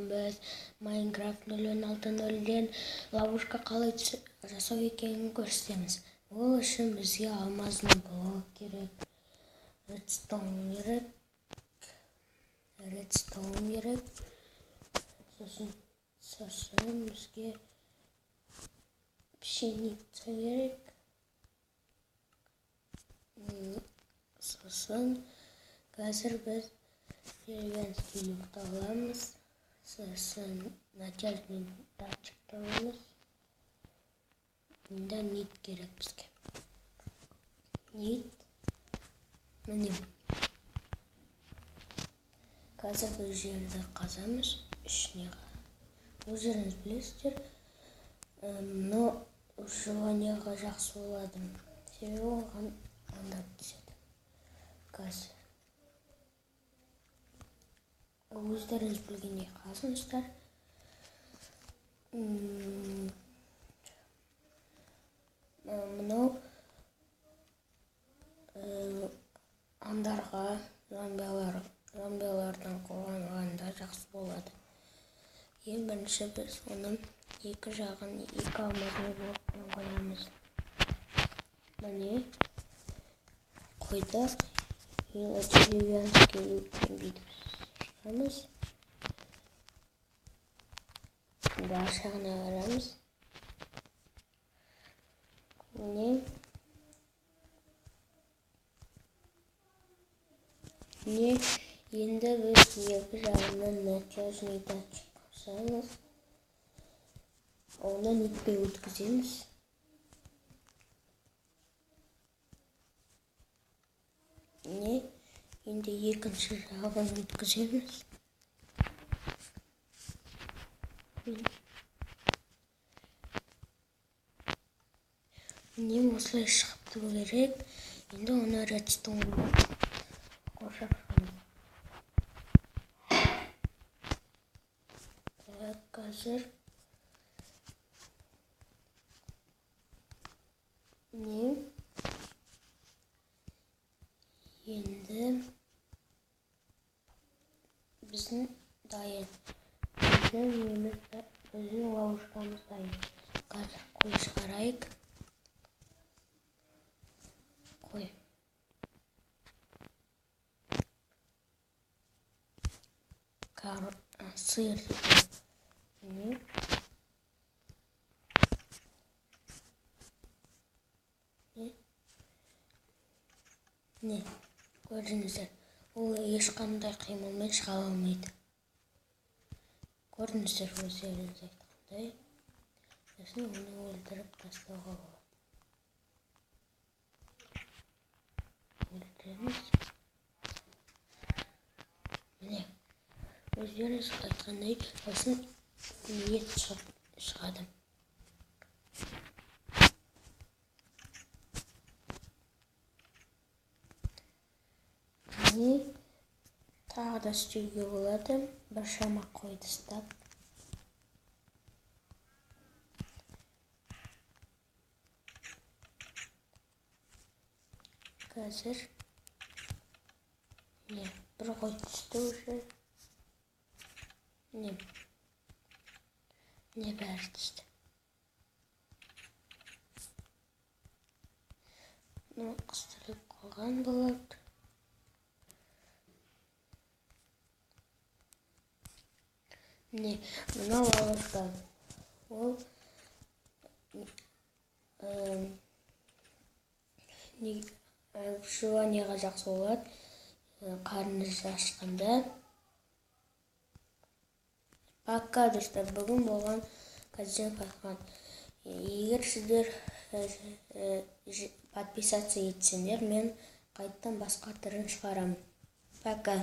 біз Майнкрафт 0.6.0-ден ловушка қалай жасау екенін көрсетеміз. Ол үшін бізге алмазный блок керек, редстоун керек. Сосын бізге пшеница керек. Сосын қазір біз деревенский люкты аламыз. Сосын натяжный датчикті аламыз. Енді нит керек бізге. Нит. Міне. Қазір бұл жерді қазамыз. Ішіне. Өздеріңіз білесіздер. Но желанияға жақсы болады. Себебі оған андап түседі. Қазір. Өздеріңіз білгендей қазыңыздар. Мынау андарға, зомбилардан қорғанғанда жақсы болады. Ең бірінші біз оның екі жағын екі алмазный блокпен қоямыз. Міне қойдық. Деревянский люктен бүйтіп шығамыз. Ашығына қарамыз. Міне енді біз екі жағынан натяжный датчик қосамыз. Оны нитпен өткіземіз. Міне енді екінші жағын өткіземіз. Міне осылай шығып тұру керек. Енді оны редстоунға қоршап шығамыз. Қазір міне енді біздің дайын. Біздің ловушкамыз дайын. Қазір қой шығарайық. Қой. Сыр. Не, көрдіңіздер, ол ешқандай қимылмен шыға алмайды. Көрдіңіздер, өздеріңіз айтқандай. Сосын оны өлтіріп тастауға болады. Өлтіреміз. Міне, өздеріңіз айтқандай, сосын ет шығады. Тағы да істеуге болады. Біршама қойды ұстап. Қазір бір қой түсті уже. Не бәрі түсті. Қыстырып қалған болады. Мына ловушка. Ол желанияға жақсы болады. Қарныңыз ашқанда. Пока, достар, бүгін болған қазір қайтқан. Егер сіздер подписаться етсеңдер, мен қайттан басқа түрін шығарамын. Пока.